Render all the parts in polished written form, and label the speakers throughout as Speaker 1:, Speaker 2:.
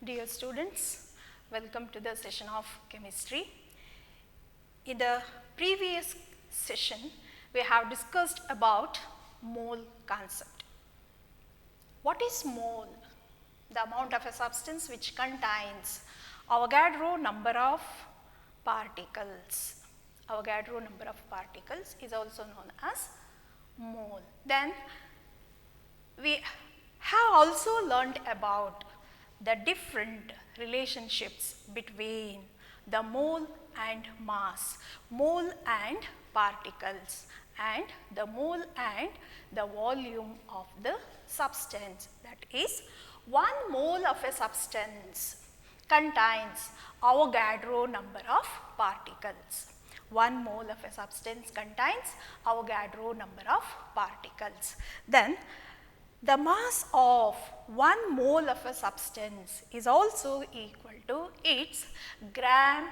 Speaker 1: Dear students, welcome to the session of chemistry. In the previous session, we have discussed about mole concept. What is mole? The amount of a substance which contains Avogadro number of particles. Avogadro number of particles is also known as mole. Then we have also learned about the different relationships between the mole and mass, mole and particles, and the mole and the volume of the substance. That is, 1 mole of a substance contains Avogadro number of particles. 1 mole of a substance contains Avogadro number of particles. Then the mass of 1 mole of a substance is also equal to its gram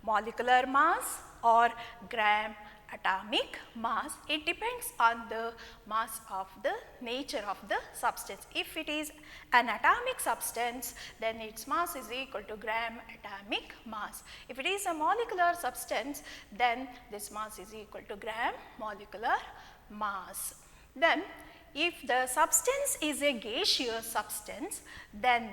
Speaker 1: molecular mass or gram atomic mass. It depends on the mass of the nature of the substance. If it is an atomic substance, then its mass is equal to gram atomic mass. If it is a molecular substance, then this mass is equal to gram molecular mass. Then if the substance is a gaseous substance, then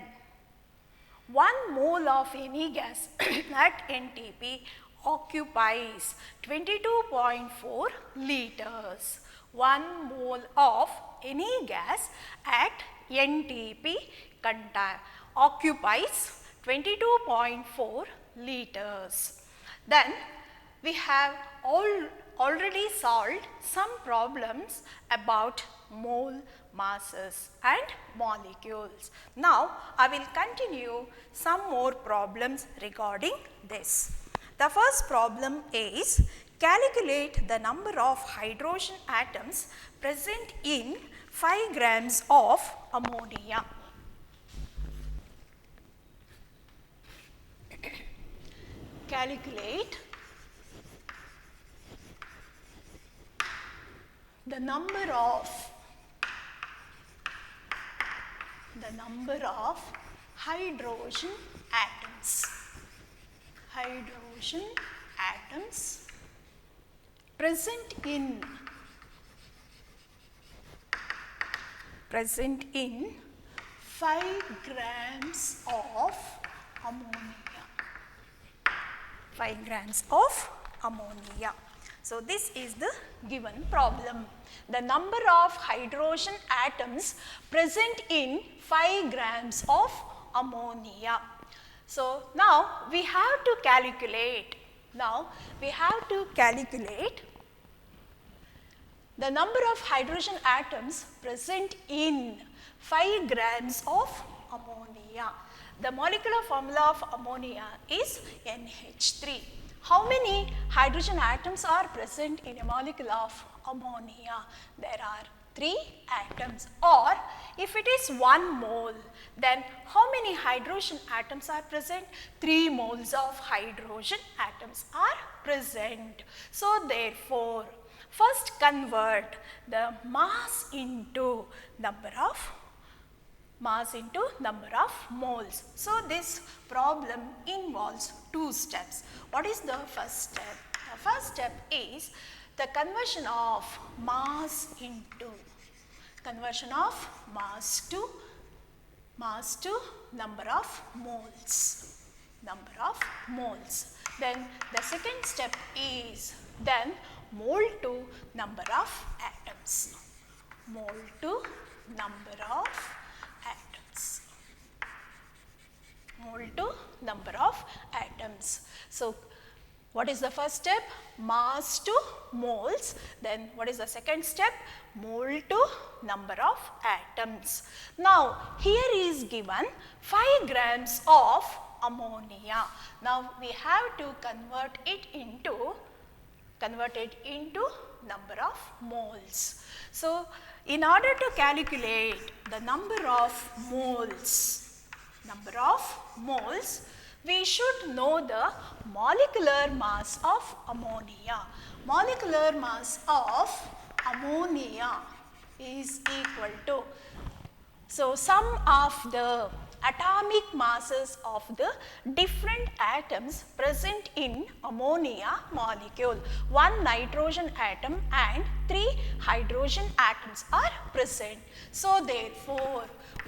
Speaker 1: 1 mole of any gas at NTP occupies 22.4 liters. 1 mole of any gas at NTP occupies 22.4 liters. Then we have already solved some problems about mole masses and molecules. Now, I will continue some more problems regarding this. The first problem is calculate the number of hydrogen atoms present in 5 grams of ammonia. Calculate the number of hydrogen atoms present in 5 grams of ammonia. 5 grams of ammonia. So, this is the given problem. The number of hydrogen atoms present in 5 grams of ammonia. So, now we have to calculate. The number of hydrogen atoms present in 5 grams of ammonia. The molecular formula of ammonia is NH3. How many hydrogen atoms are present in a molecule of ammonia? There are 3 atoms, or if it is 1 mole, then how many hydrogen atoms are present? 3 moles of hydrogen atoms are present. So, therefore, first convert the mass into number of moles. So, this problem involves 2 steps. What is the first step? The first step is the conversion of mass to number of moles. Then the second step is then mole to number of atoms. So, what is the first step? Mass to moles. Then what is the second step? Mole to number of atoms. Now, here is given 5 grams of ammonia. Now, we have to convert it into number of moles. So, in order to calculate the number of moles, we should know the molecular mass of ammonia. Molecular mass of ammonia is equal to, so sum of the atomic masses of the different atoms present in ammonia molecule. 1 nitrogen atom and 3 hydrogen atoms are present. So therefore,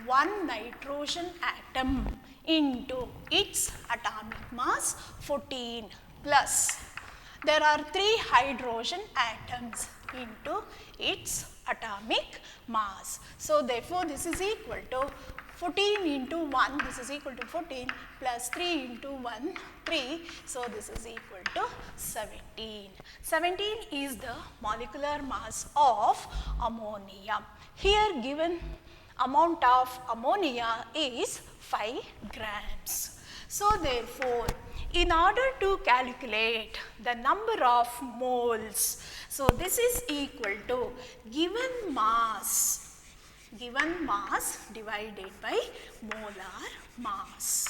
Speaker 1: 1 nitrogen atom into its atomic mass 14 plus there are 3 hydrogen atoms into its atomic mass. So therefore, this is equal to 14 into 1, this is equal to 14 plus 3 into 1, 3. So this is equal to 17. 17 is the molecular mass of ammonia. Here given amount of ammonia is 5 grams. So therefore, in order to calculate the number of moles, so this is equal to given mass divided by molar mass.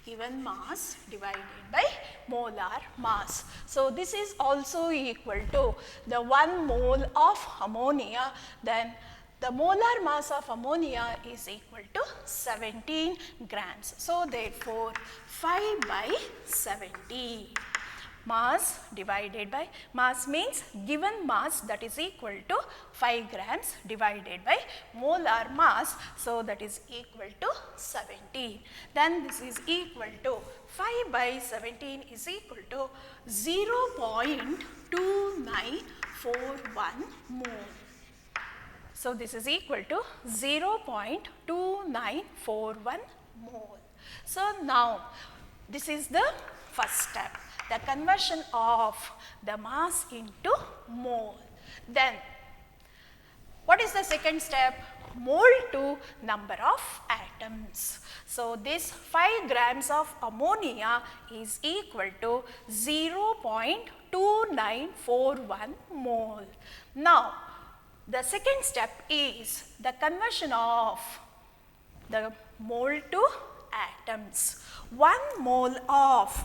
Speaker 1: Given mass divided by molar mass. So this is also equal to the 1 mole of ammonia, then the molar mass of ammonia is equal to 17 grams. So therefore, 5 by 70. Mass divided by, mass means given mass, that is equal to 5 grams divided by molar mass. So that is equal to 17. Then this is equal to 5 by 17 is equal to 0.2941 mole. So this is equal to 0.2941 mole. So now this is the first step, the conversion of the mass into mole. Then what is the second step? Mole to number of atoms. So this 5 grams of ammonia is equal to 0.2941 mole. Now the second step is the conversion of the mole to atoms. 1 mole of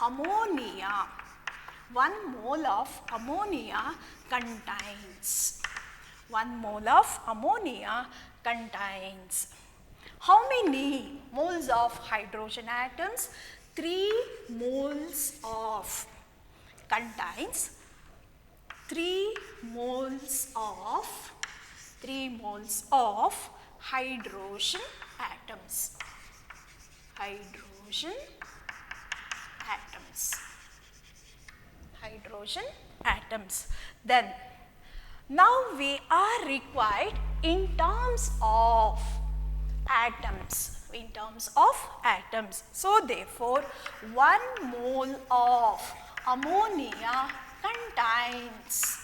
Speaker 1: ammonia, 1 mole of ammonia contains, 1 mole of ammonia contains how many moles of hydrogen atoms? 3 moles of, contains 3 moles of hydrogen atoms. Hydrogen atoms. Then now we are required in terms of atoms. So therefore, 1 mole of ammonia contains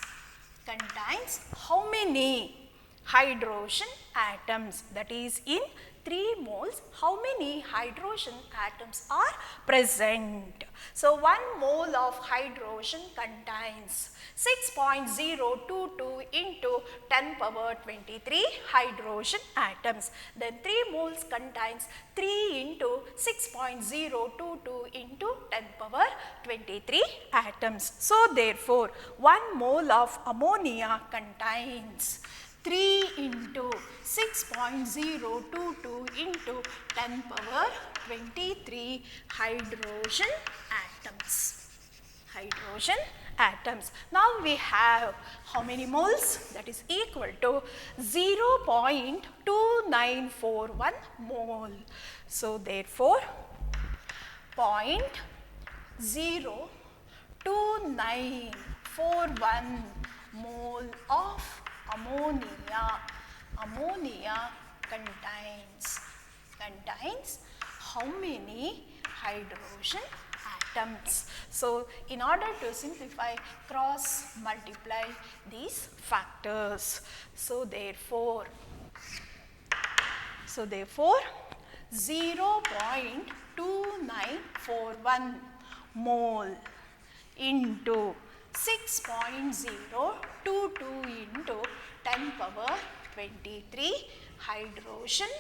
Speaker 1: how many hydrogen atoms? That is, in 3 moles, how many hydrogen atoms are present? So 1 mole of hydrogen contains 6.022 into 10 power 23 hydrogen atoms. Then 3 moles contains 3 into 6.022 into 10 power 23 atoms. So therefore, 1 mole of ammonia contains 3 into 6.022 into 10 power 23 hydrogen atoms. Now we have how many moles? That is equal to 0.2941 mole. So therefore, 0.2941 mole of ammonia contains how many hydrogen atoms? So in order to simplify, cross multiply these factors. So therefore 0.2941 mole into 6.022 into 10 power 23 hydrogen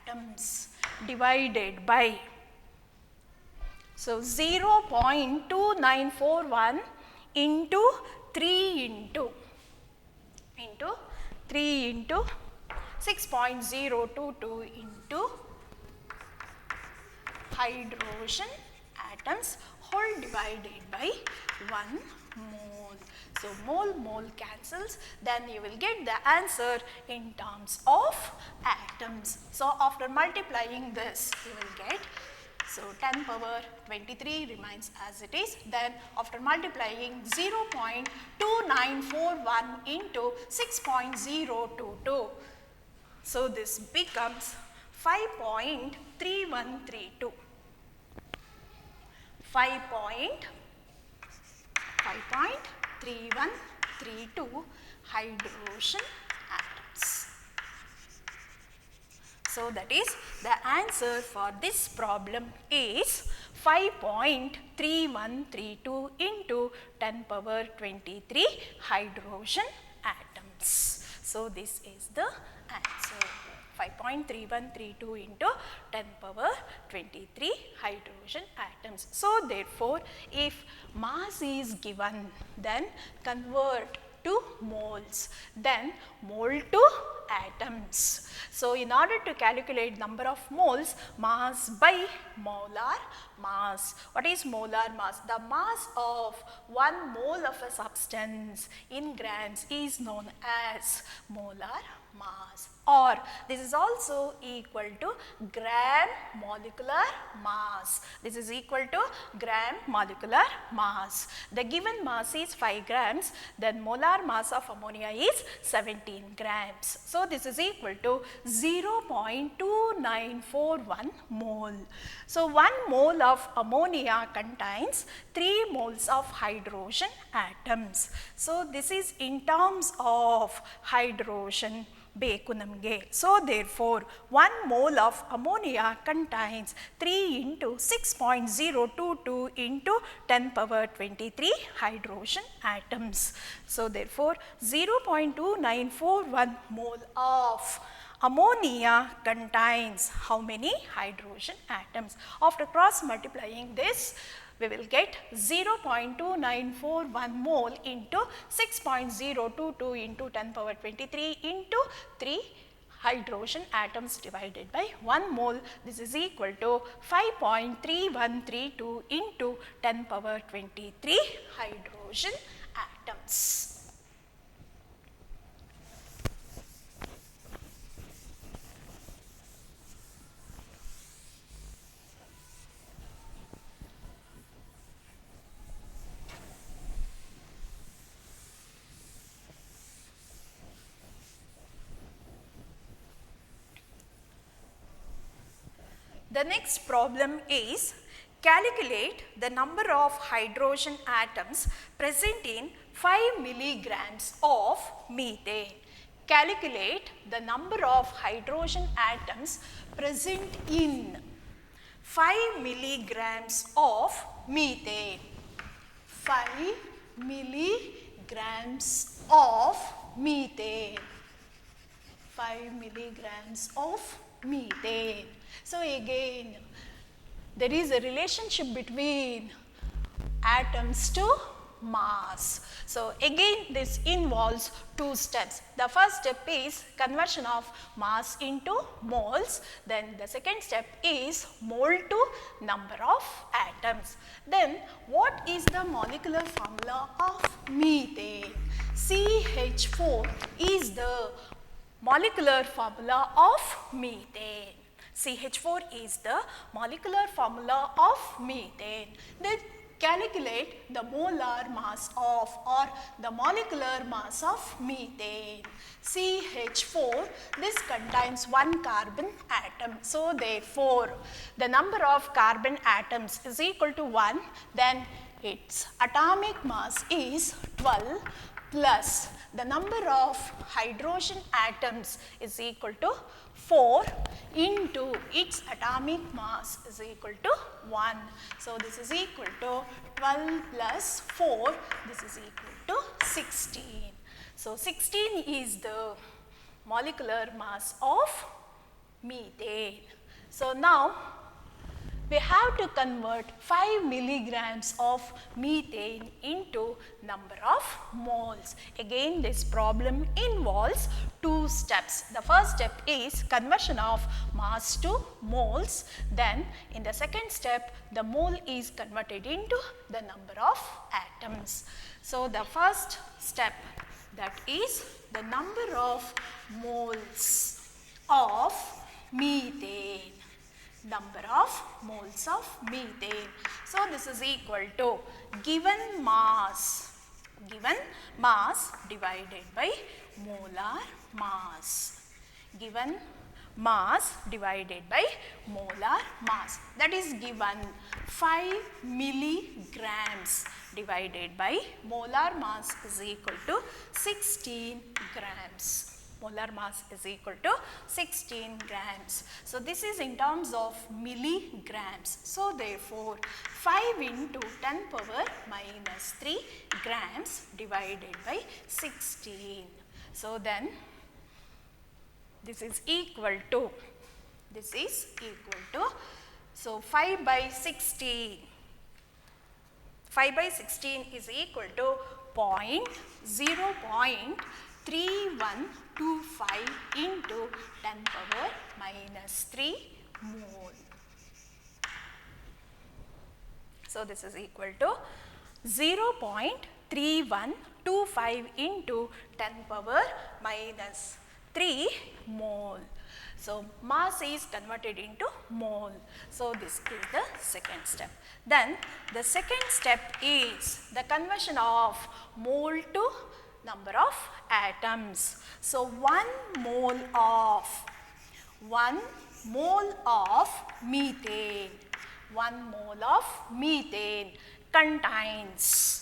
Speaker 1: atoms divided by, so 0.2941 into 3 into 6.022 into hydrogen atoms whole divided by 1 mole. So, mole cancels, then you will get the answer in terms of atoms. So, after multiplying this you will get, so 10 power 23 remains as it is, then after multiplying 0.2941 into 6.022, so this becomes 5.3132. 5.3132 hydrogen atoms. So, that is the answer for this problem is 5.3132 into 10 power 23 hydrogen atoms. So, this is the answer. 5.3132 into 10 power 23 hydrogen atoms. So, therefore, if mass is given, then convert to moles, then mole to atoms. So, in order to calculate number of moles, mass by molar mass. What is molar mass? The mass of 1 mole of a substance in grams is known as molar mass, or this is also equal to gram molecular mass. This is equal to gram molecular mass. The given mass is 5 grams, then molar mass of ammonia is 17 grams. So, this is equal to 0.2941 mole. So, 1 mole of ammonia contains 3 moles of hydrogen atoms. So, this is in terms of hydrogen ಬೇಕು ನಮಗೆ. So, therefore, 1 mole of ammonia contains 3 into 6.022 into 10 power 23 hydrogen atoms. So, therefore, 0.2941 mole of ammonia contains how many hydrogen atoms? After cross multiplying this, we will get 0.2941 mole into 6.022 into 10 power 23 into 3 hydrogen atoms divided by 1 mole. This is equal to 5.3132 into 10 power 23 hydrogen atoms. The next problem is calculate the number of hydrogen atoms present in 5 milligrams of methane. Calculate the number of hydrogen atoms present in 5 milligrams of methane. 5 milligrams of methane. 5 milligrams of methane. So, again there is a relationship between atoms to mass. So, again this involves 2 steps. The first step is conversion of mass into moles, then the second step is mole to number of atoms. Then what is the molecular formula of methane? CH4 is the molecular formula of methane. CH4 is the molecular formula of methane. Then calculate the molar mass of or the molecular mass of methane. CH4, this contains 1 carbon atom. So, therefore, the number of carbon atoms is equal to 1, then its atomic mass is 12 plus the number of hydrogen atoms is equal to 4 into its atomic mass is equal to 1. So, this is equal to 12 plus 4, this is equal to 16. So, 16 is the molecular mass of methane. So, now we have to convert 5 milligrams of methane into number of moles. Again, this problem involves two steps. The first step is conversion of mass to moles. Then in the second step, the mole is converted into the number of atoms. So the first step, that is the number of moles of methane. Number of moles of methane. So this is equal to given mass divided by molar mass. Given mass divided by molar mass, that is given 5 milligrams divided by molar mass is equal to 16 grams. Molar mass is equal to 16 grams. So this is in terms of milligrams. So therefore 5 into 10 power minus 3 grams divided by 16. So then this is equal to, so 5 by 16 is equal to 0.3125 into 10 power minus 3 mole. So this is equal to 0.3125 into 10 power minus 3 mole. So mass is converted into mole. So this is the second step. Then the second step is the conversion of mole to number of atoms. So 1 mole of methane, 1 mole of methane contains,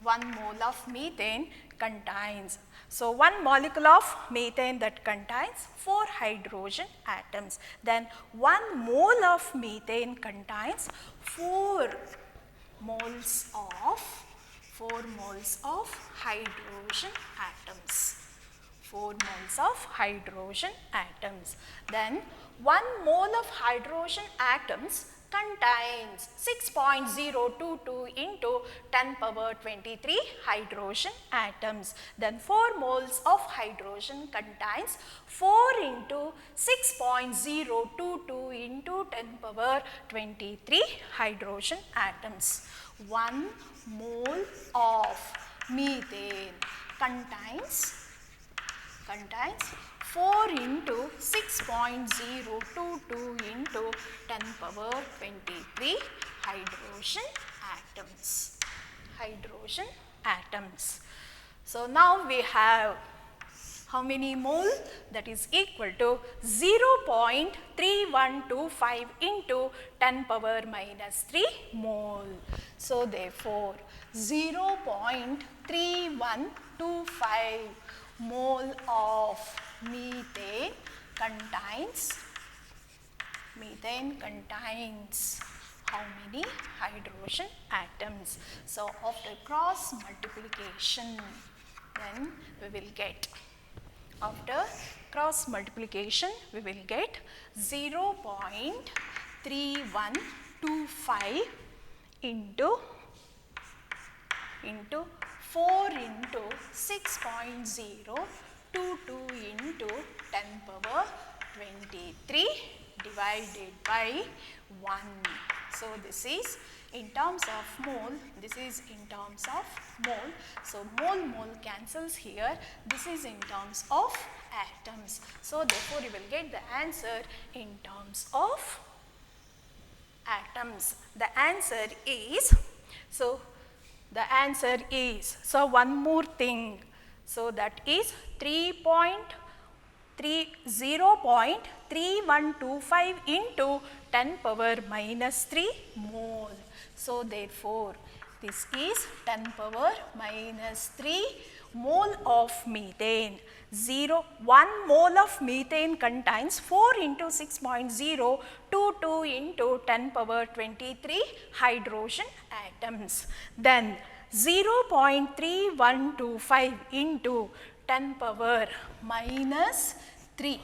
Speaker 1: 1 mole of methane contains. So 1 molecule of methane that contains 4 hydrogen atoms. Then 1 mole of methane contains 4 moles of hydrogen atoms. 4 moles of hydrogen atoms. Then 1 mole of hydrogen atoms contains 6.022 into 10 power 23 hydrogen atoms. Then 4 moles of hydrogen contains 4 into 6.022 into 10 power 23 hydrogen atoms. 1 mole of methane contains 4 into 6.022 into 10 power 23 hydrogen atoms. So now we have how many mole? That is equal to 0.3125 into 10 power minus 3 mole. So therefore 0.3125 mole of methane contains how many hydrogen atoms? So after cross multiplication, then we will get, after cross multiplication we will get 0.3125 into 4 into 6.022 into 10 power 23 divided by 1. So this is in terms of mole, this is in terms of mole. So mole cancels here, this is in terms of atoms. So therefore you will get the answer in terms of atoms. The answer is, so one more thing, so that is 0.3125 into 10 power minus 3 mole. So therefore this is 10 power minus 3 mole of methane. 1 mole of methane contains 4 into 6.022 into 10 power 23 hydrogen atoms. Then 0.3125 into 10 power minus 3.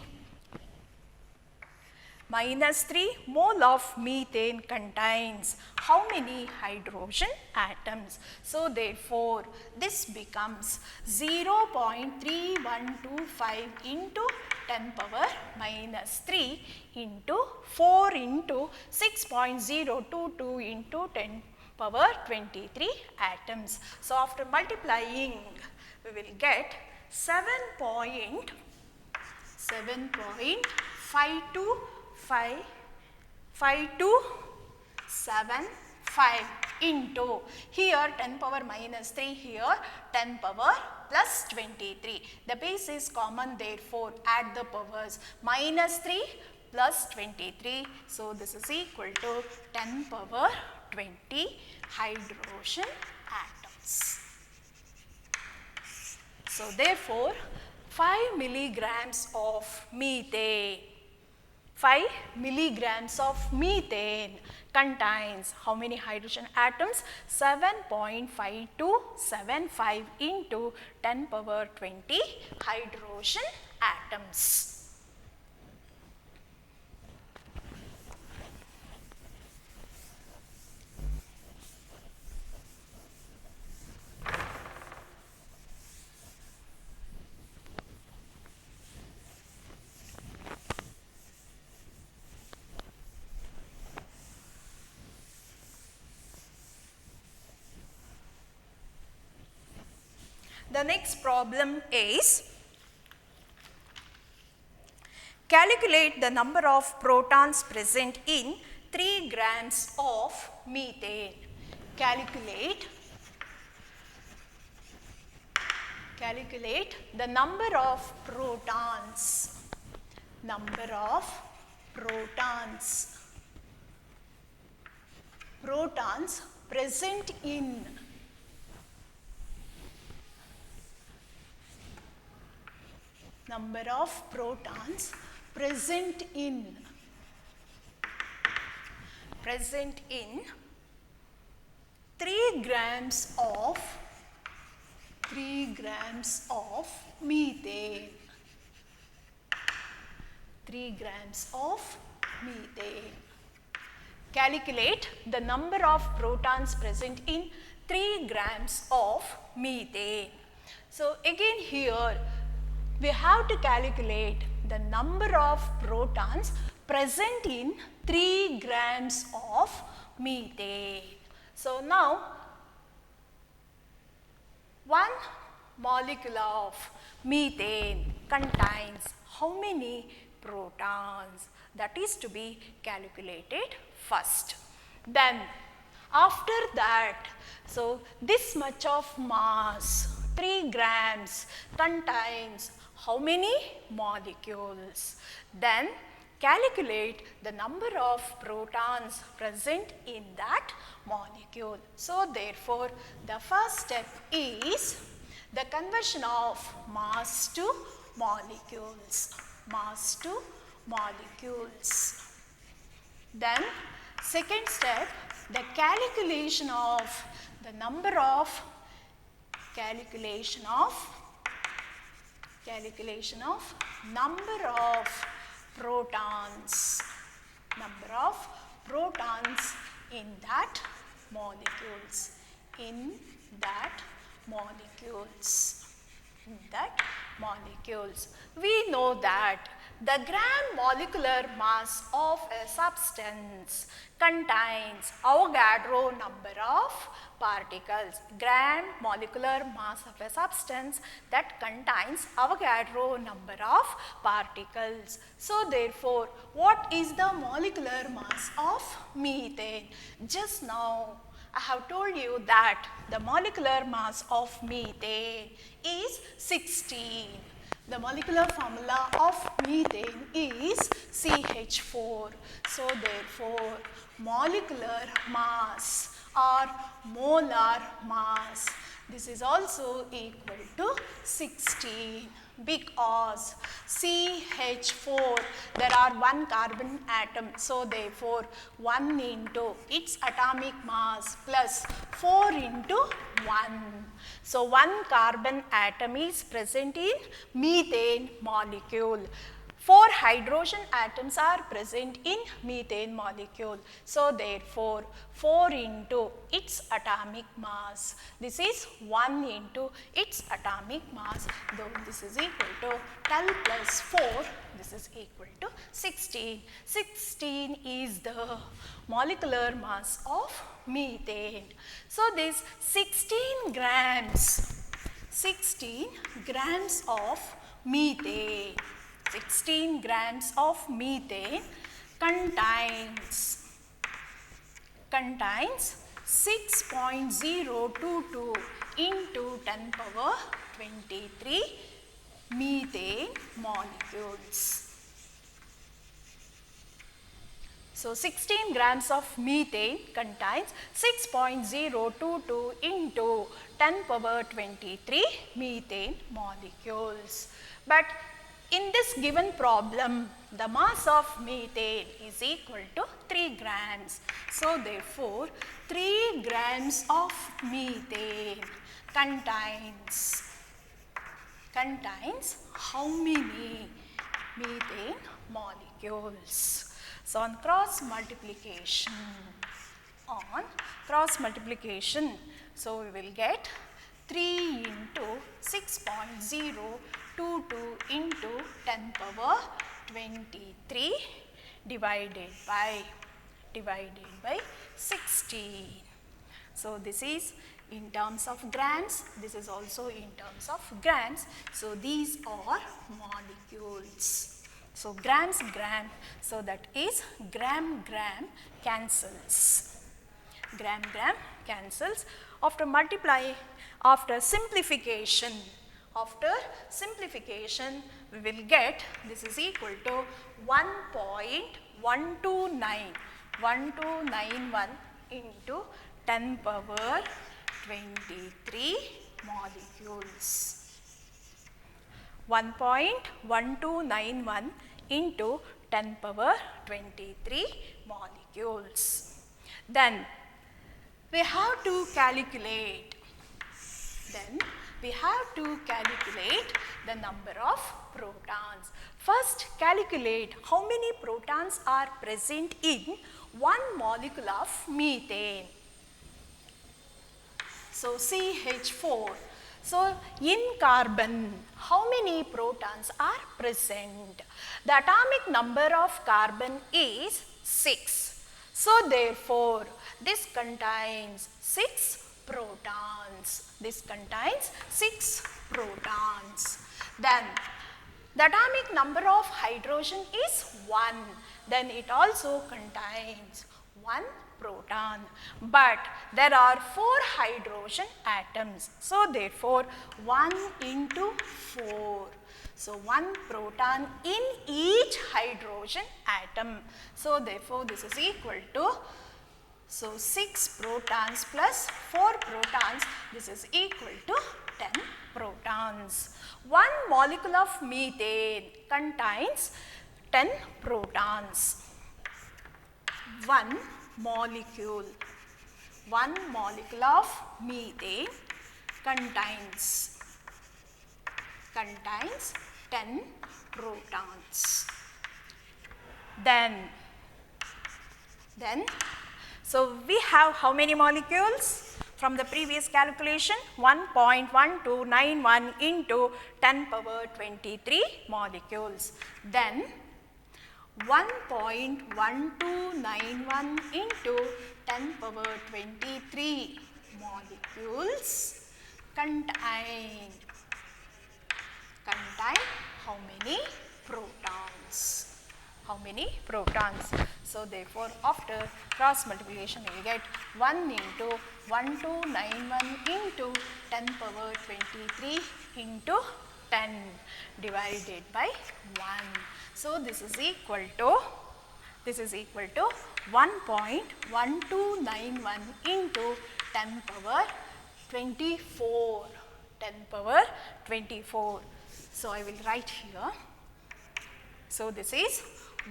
Speaker 1: minus 3 mole of methane contains how many hydrogen atoms? So therefore, this becomes 0.3125 into 10 power minus 3 into 4 into 6.022 into 10 power 23 atoms. So after multiplying, we will get 7.5275 into here 10 power minus 3, here 10 power plus 23. The base is common, therefore add the powers, minus 3 plus 23. So this is equal to 10 power 20 hydrogen atoms. So therefore, 5 milligrams of methane, 5 milligrams of methane contains how many hydrogen atoms? 7.5275 into 10 power 20 hydrogen atoms. The next problem is calculate the number of protons present in 3 grams of methane. Calculate the number of protons present in number of protons present in 3 grams of methane. 3 grams of methane. Calculate the number of protons present in 3 grams of methane. So again here we have to calculate the number of protons present in 3 grams of methane. So now 1 molecule of methane contains how many protons? That is to be calculated first. Then after that, so this much of mass, 3 grams contains how many molecules? Then calculate the number of protons present in that molecule. So therefore, the first step is the conversion of mass to molecules. Then second step, the calculation of the number of protons in that molecules. We know that the gram molecular mass of a substance contains Avogadro number of particles. Gram molecular mass of a substance that contains Avogadro number of particles. So therefore, what is the molecular mass of methane? Just now I have told you that the molecular mass of methane is 16. The molecular formula of methane is CH4. So therefore, molecular mass or molar mass, this is also equal to 16 because CH4, there are 1 carbon atom. So therefore, 1 into its atomic mass plus 4 into 1. So 1 carbon atom is present in methane molecule. 4 hydrogen atoms are present in methane molecule. So, therefore, 4 into its atomic mass. This is 1 into its atomic mass. Though this is equal to 12 plus 4, this is equal to 16. 16 is the molecular mass of methane. So, this 16 grams of methane. 16 grams of methane contains 6.022 into 10 power 23 methane molecules. So, 16 grams of methane contains 6.022 into 10 power 23 methane molecules. But in this given problem, the mass of methane is equal to 3 grams. So, therefore, 3 grams of methane contains how many methane molecules? So, on cross multiplication, so we will get 3 into 6.022 into 10 power 23 divided by 16. So, this is in terms of grams, this is also in terms of grams. So, these are molecules. So, grams, gram, so that is gram, gram cancels. Gram, gram cancels. After simplification, we will get this is equal to 1.1291 into 10 power 23 molecules. 1.1291 into 10 power 23 molecules. Then we have to calculate. The number of protons. First, calculate how many protons are present in one molecule of methane. So, CH4. So, in carbon, how many protons are present? The atomic number of carbon is 6. So, therefore, this contains 6 protons. Then, the atomic number of hydrogen is 1. Then, it also contains 1 proton, but there are 4 hydrogen atoms. So, therefore, 1 into 4. So, 1 proton in each hydrogen atom. So, therefore, this is equal to 6 protons plus 4 protons, this is equal to 10 protons. 1 molecule of methane contains 10 protons. 1 molecule of methane contains 10 protons. Then so we have how many molecules from the previous calculation? 1.1291 into 10 power 23 molecules. Then 1.1291 into 10 power 23 molecules contain how many protons? So, therefore, after cross multiplication, we will get 1 into 1291 into 10 power 23 into 10 divided by 1. So, this is equal to 1.1291 into 10 power 24. So, I will write here. So, this is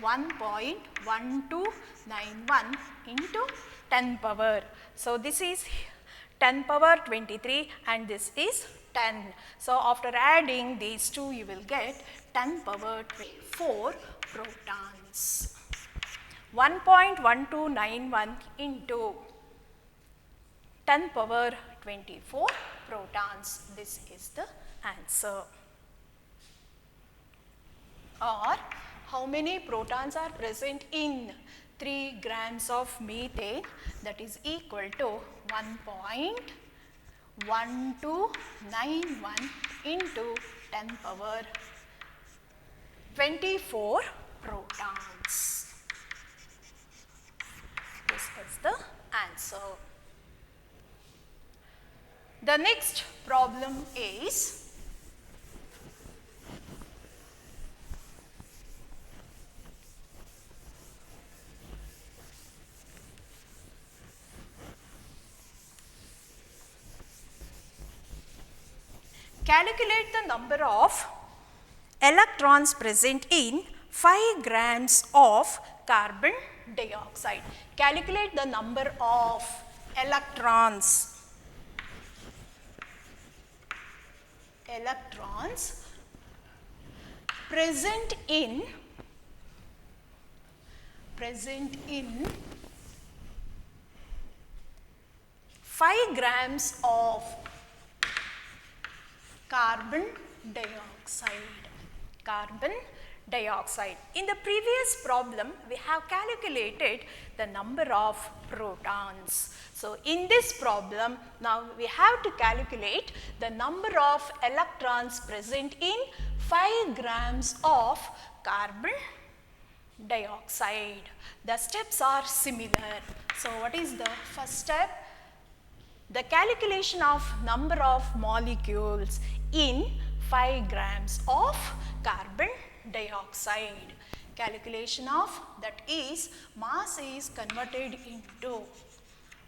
Speaker 1: 1.1291 into 10 power. So, this is 10 power 23 and this is 10. So, after adding these two, you will get 10 power 24 protons. 1.1291 into 10 power 24 protons. This is the answer. Or how many protons are present in 3 grams of methane? That is equal to 1.1291 into 10 power 24 protons. This is the answer. The next problem is calculate the number of electrons present in 5 grams of carbon dioxide. Calculate the number of electrons present in 5 grams of carbon dioxide. In the previous problem, we have calculated the number of protons. So, in this problem, now we have to calculate the number of electrons present in 5 grams of carbon dioxide. The steps are similar. So, what is the first step? The calculation of number of molecules in 5 grams of carbon dioxide. Calculation of that is mass is converted into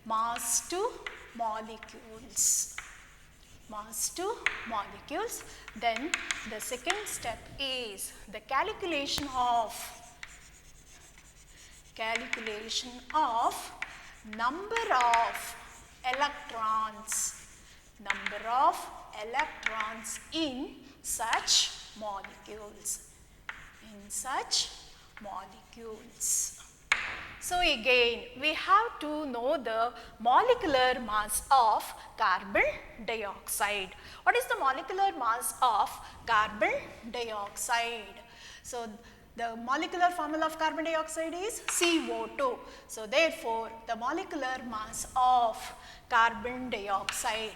Speaker 1: mass to molecules. Then the second step is the calculation of number of electrons in such molecules. So, again we have to know the molecular mass of carbon dioxide. What is the molecular mass of carbon dioxide? So, the molecular formula of carbon dioxide is CO2. So, therefore, the molecular mass of carbon dioxide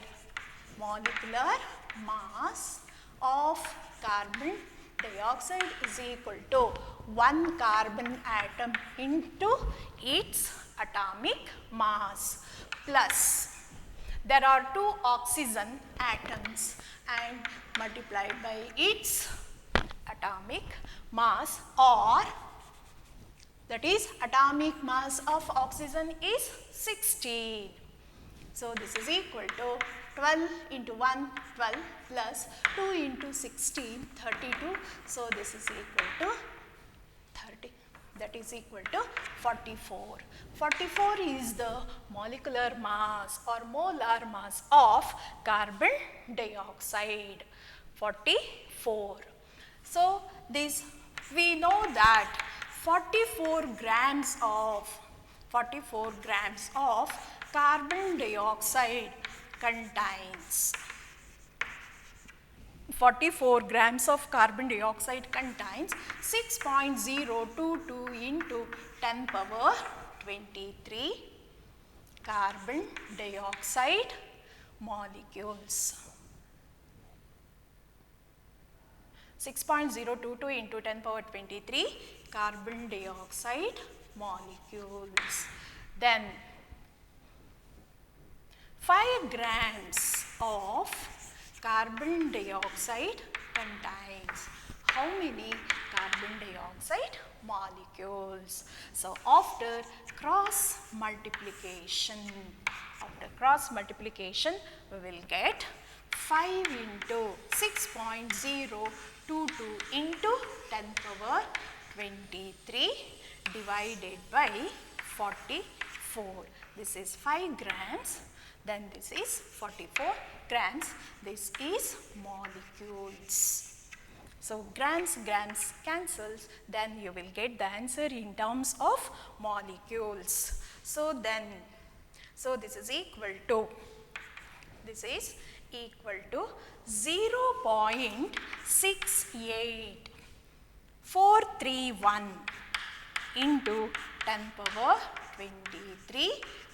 Speaker 1: is equal to 1 carbon atom into its atomic mass plus there are 2 oxygen atoms and multiplied by its atomic mass, or that is atomic mass of oxygen is 16. So, this is equal to 12 into 1 12 plus 2 into 16 32. So, this is equal to 30, that is equal to 44. 44 is the molecular mass or molar mass of carbon dioxide, 44. So, this we know that 44 grams of carbon dioxide contains 6.022 into 10 power 23 carbon dioxide molecules. 6.022 into 10 power 23 carbon dioxide molecules. Then 5 grams of carbon dioxide contains how many carbon dioxide molecules? So, after cross multiplication, we will get 5 into 6.022 into 10 power 23 divided by 44. This is 5 grams. then this is 44 grams, this is molecules. So, grams cancels, then you will get the answer in terms of molecules. So, this is equal to 0.68431 into 10 power 23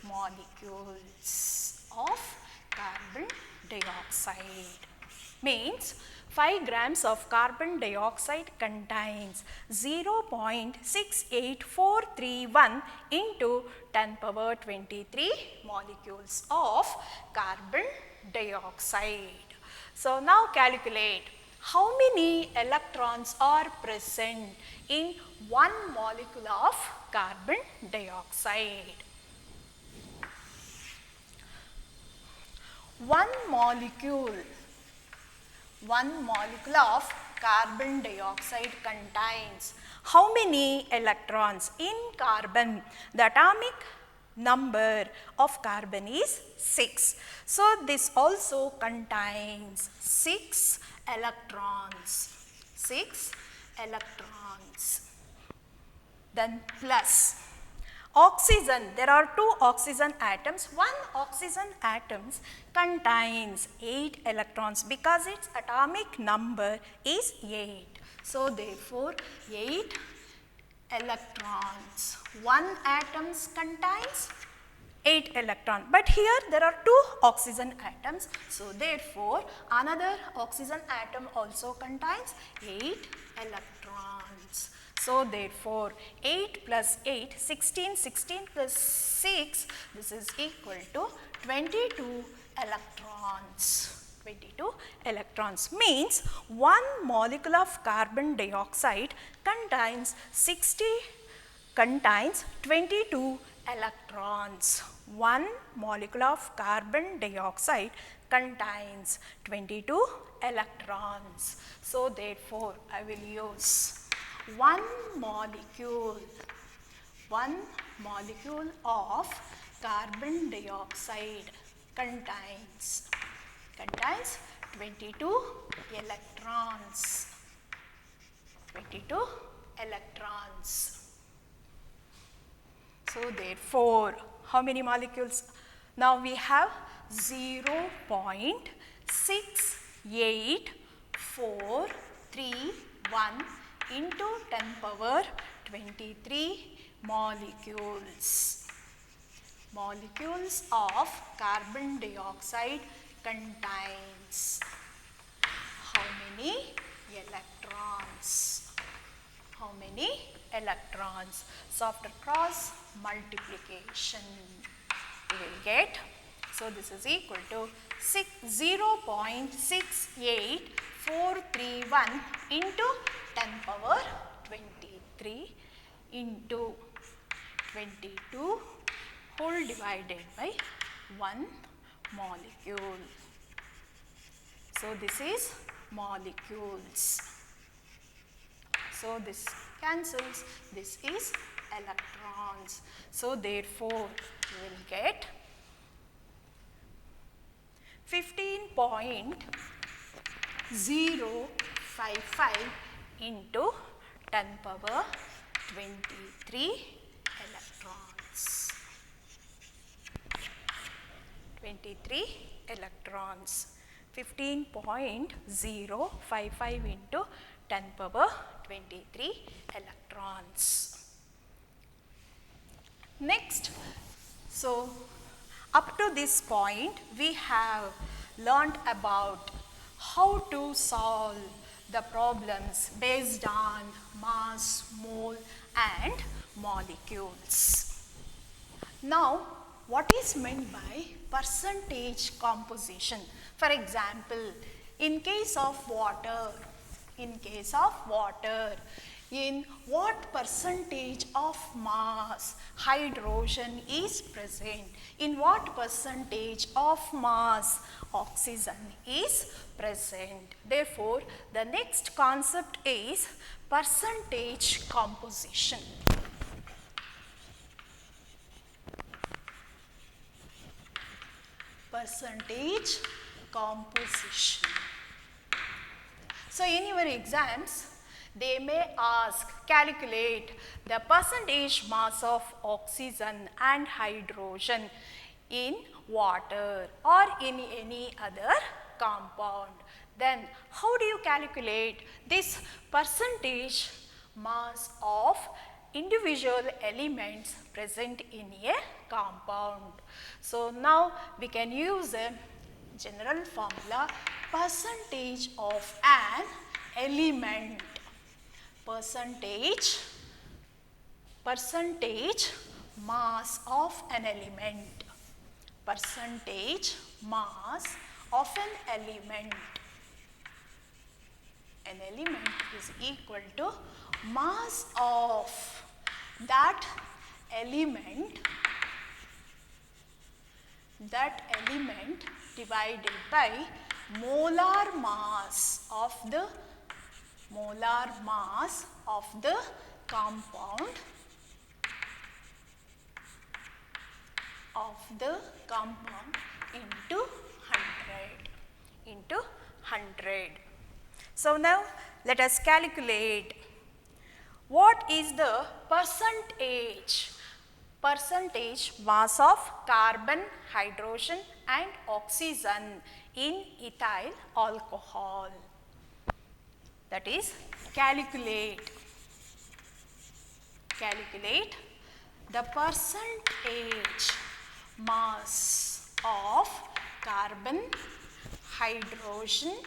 Speaker 1: molecules of carbon dioxide. Means 5 grams of carbon dioxide contains 0.68431 into 10 power 23 molecules of carbon dioxide. So, now calculate how many electrons are present in one molecule of carbon dioxide. One molecule of carbon dioxide contains how many electrons in carbon? The atomic number of carbon is 6. So, this also contains 6 electrons. Then plus oxygen, there are 2 oxygen atoms. One oxygen atom contains 8 electrons because its atomic number is 8. So, therefore, 8 electrons. One atom contains 8 electrons, but here there are 2 oxygen atoms. So, therefore, another oxygen atom also contains 8 electrons. So, therefore, 8 plus 8, 16, 16 plus 6, this is equal to 22 electrons. 22 electrons means one molecule of carbon dioxide contains 22 electrons. One molecule of carbon dioxide contains 22 electrons. So, therefore, I will use one molecule of carbon dioxide contains 22 electrons. 22 electrons. So, therefore, how many molecules? Now, we have 0.68431 into 10 power 23 molecules. Molecules of carbon dioxide contains how many electrons? How many electrons? So, after cross multiplication, we will get, so this is equal to 0.68431 into 10 power 23 into 22 whole divided by 1 molecule. So, this is molecules. So, this cancels, this is electrons. So, therefore, you will get 15.055 into 10 power 23 electrons. 23 electrons. 15.055 into 10 power 23 electrons. Next, so up to this point we have learnt about how to solve the problems based on mass, mole and molecules. Now, what is meant by percentage composition? For example, in case of water, in what percentage of mass hydrogen is present? In what percentage of mass oxygen is present? Therefore, the next concept is percentage composition. percentage composition. So in your exams, they may ask, calculate the percentage mass of oxygen and hydrogen in water or in any other compound. Then how do you calculate this percentage mass of individual elements present in a compound? So now we can use a general formula, percentage of an element, percentage mass of an element, percentage mass of an element. An element is equal to mass of that element divided by molar mass of the compound into 100. So now let us calculate what is the percentage mass of carbon, hydrogen and oxygen in ethyl alcohol. That is, calculate the percentage mass of carbon, hydrogen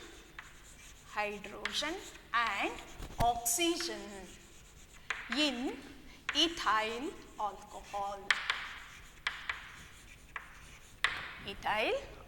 Speaker 1: and oxygen in ethyl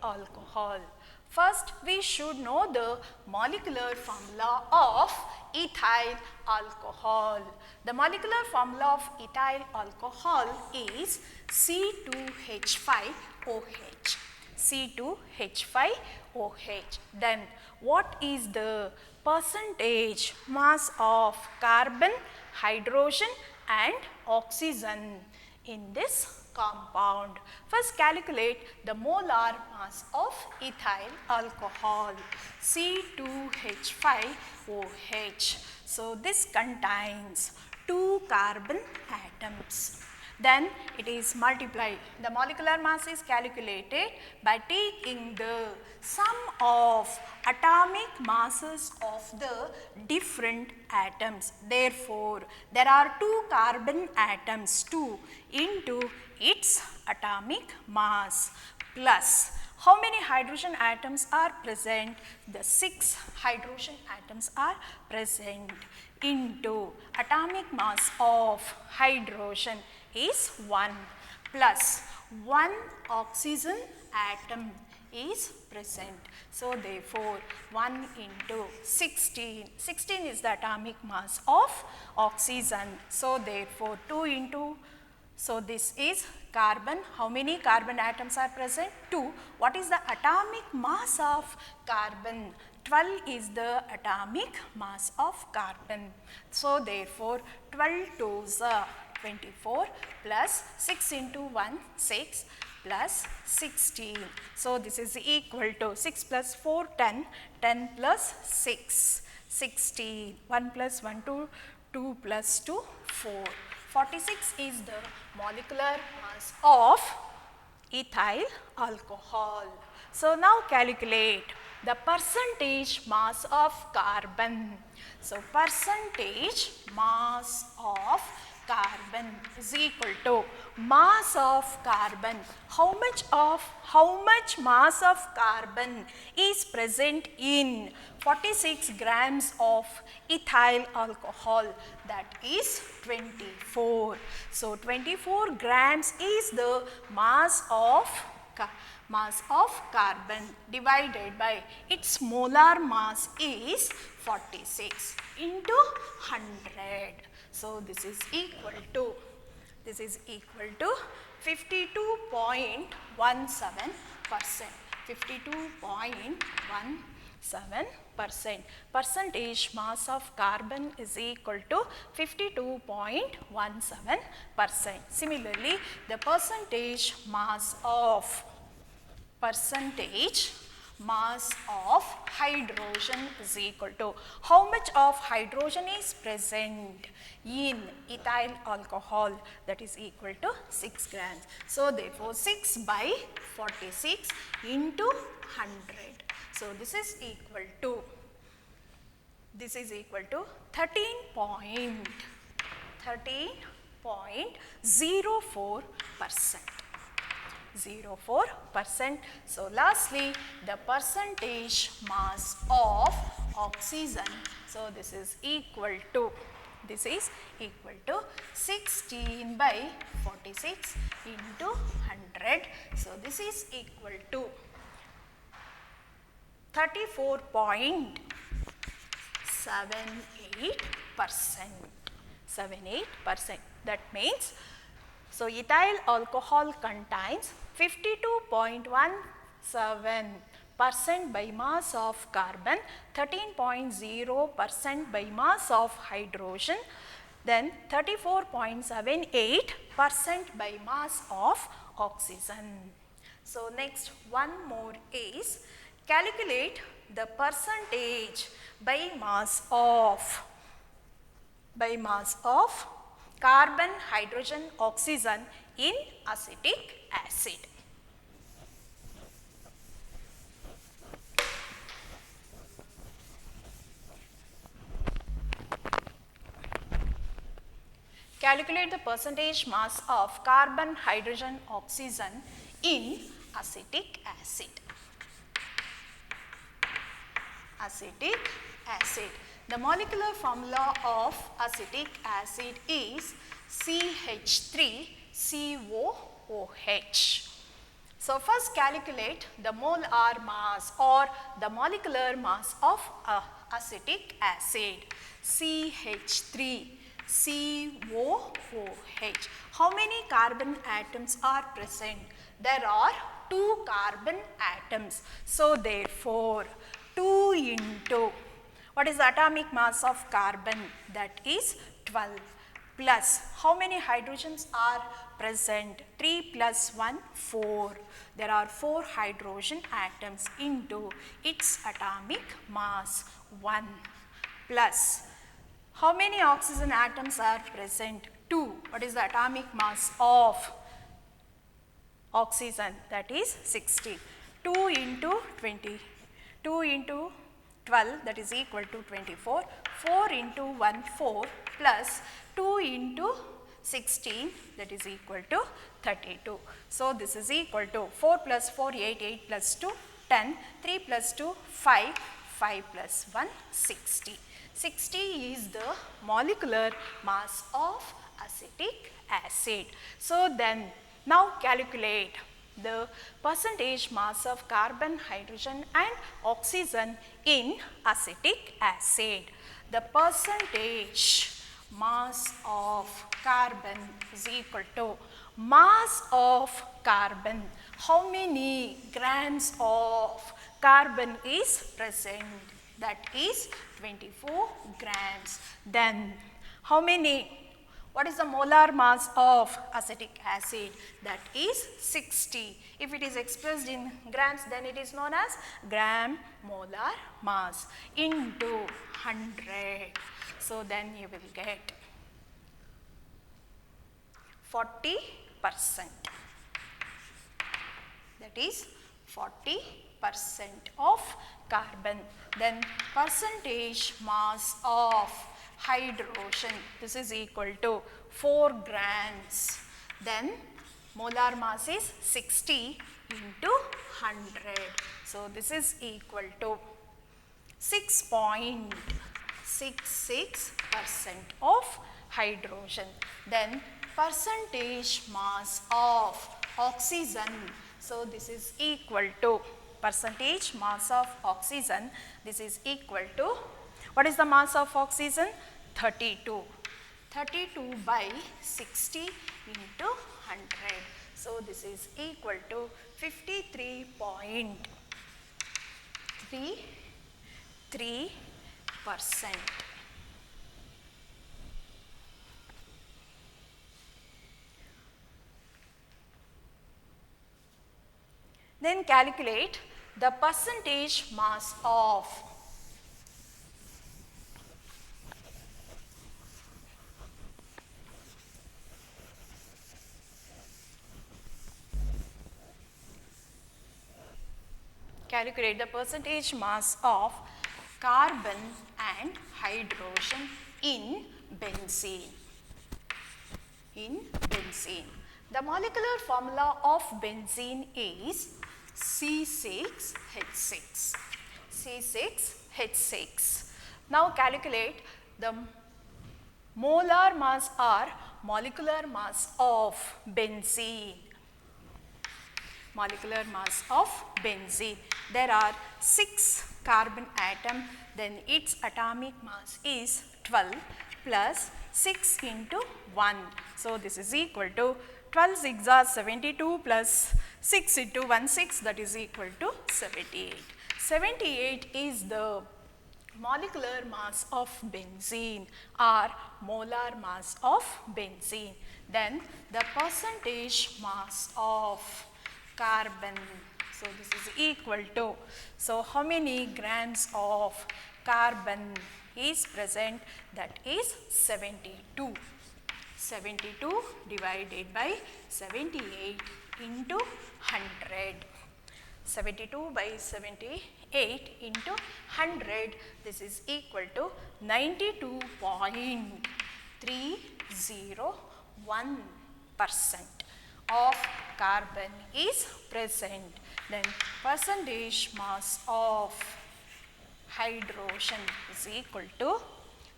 Speaker 1: alcohol. First, we should know the molecular formula of ethyl alcohol. The molecular formula of ethyl alcohol is C2H5OH. C2H5OH. Then what is the percentage mass of carbon, hydrogen and oxygen in this compound? First, calculate the molar mass of ethyl alcohol, C2H5OH. So this contains 2 carbon atoms. Then it is multiplied. The molecular mass is calculated by taking the sum of atomic masses of the different atoms. Therefore, there are 2 carbon atoms, 2 into its atomic mass, plus how many hydrogen atoms are present? The 6 hydrogen atoms are present, into atomic mass of hydrogen is 1, plus 1 oxygen atom is present. So therefore 1 into 16 is the atomic mass of oxygen. So therefore 2 into, so this is carbon. How many carbon atoms are present? 2. What is the atomic mass of carbon? 12 is the atomic mass of carbon. So therefore 12 2s are 24 plus 6 into 1 6 plus 16. So this is equal to 6 plus 4 10, 10 plus 6 16, 1 plus 1 2, 2 plus 2 4. 46 is the molecular mass of ethyl alcohol. So now calculate the percentage mass of carbon. So percentage mass of carbon is equal to mass of carbon. How much mass of carbon is present in 46 grams of ethyl alcohol? That is 24. So 24 grams is the mass of carbon divided by its molar mass is 46 into 100. So this is equal to 52.17%. 52.17%. Percentage mass of carbon is equal to 52.17%. Similarly, the percentage mass of percentage mass of hydrogen is equal to how much of hydrogen is present in ethyl alcohol, that is equal to 6 grams. So, therefore, 6 by 46 into 100. So, this is equal to 13.04%. 0.04%. So, lastly, the percentage mass of oxygen. So, this is equal to 16 by 46 into 100. So, this is equal to 34.78%. That means, so ethyl alcohol contains 52.17% by mass of carbon, 13.0% by mass of hydrogen, then 34.78% by mass of oxygen. So, next one more is calculate the percentage by mass of carbon, hydrogen, oxygen in acetic acid. Calculate the percentage mass of carbon, hydrogen, oxygen in acetic acid. Acetic acid. The molecular formula of acetic acid is CH3COOH. So, first calculate the molar mass or the molecular mass of acetic acid, CH3COOH. How many carbon atoms are present? There are 2 carbon atoms. So, therefore, 2 into, what is the atomic mass of carbon? That is 12, plus how many hydrogens are present? 3 plus 1, 4. There are 4 hydrogen atoms into its atomic mass 1, plus how many oxygen atoms are present? 2. What is the atomic mass of oxygen? That is 60. 2 into 20. 2 into 12, that is equal to 24. 4 into 1, 4, plus 2 into 16, that is equal to 32. So, this is equal to 4 plus 4, 8, 8 plus 2, 10, 3 plus 2, 5, 5 plus 1, 60. 60 is the molecular mass of acetic acid. So, then now calculate the percentage mass of carbon, hydrogen and oxygen in acetic acid. The percentage mass of carbon is equal to mass of carbon. How many grams of carbon is present? That is 24 grams. Then how many? What is the molar mass of acetic acid? That is 60. If it is expressed in grams, then it is known as gram molar mass into 100. So, then you will get 40%. That is 40% of carbon. Then percentage mass of hydrogen, this is equal to 4 grams. Then molar mass is 60 into 100. So, this is equal to 6.66% of hydrogen. Then percentage mass of oxygen. So, this is equal to percentage mass of oxygen. This is equal to, what is the mass of oxygen? 32. 32 by 60 into 100. So, this is equal to 53.33%. Then calculate the percentage mass of carbon and hydrogen in benzene. The molecular formula of benzene is C6H6. C6H6. Now calculate the molar mass or molecular mass of benzene. Molecular mass of benzene. There are 6 carbon atom, then its atomic mass is 12 plus 6 into 1. So, this is equal to 12 6 are 72 plus 6 into 1 6, that is equal to 78. 78 is the molecular mass of benzene or molar mass of benzene. Then the percentage mass of carbon. So, this is equal to, so how many grams of carbon is present? That is 72. 72 divided by 78 into 100. 72 by 78 into 100, this is equal to 92.301% of carbon is present. Then percentage mass of hydrogen is equal to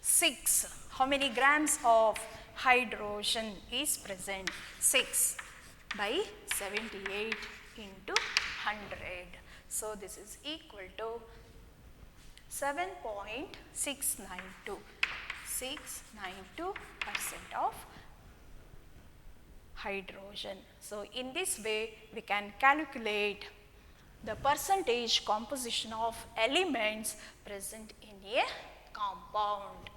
Speaker 1: 6. How many grams of hydrogen is present? 6 by 78 into 100. So, this is equal to 7.692. 692% of hydrogen. So, in this way we can calculate the percentage composition of elements present in a compound.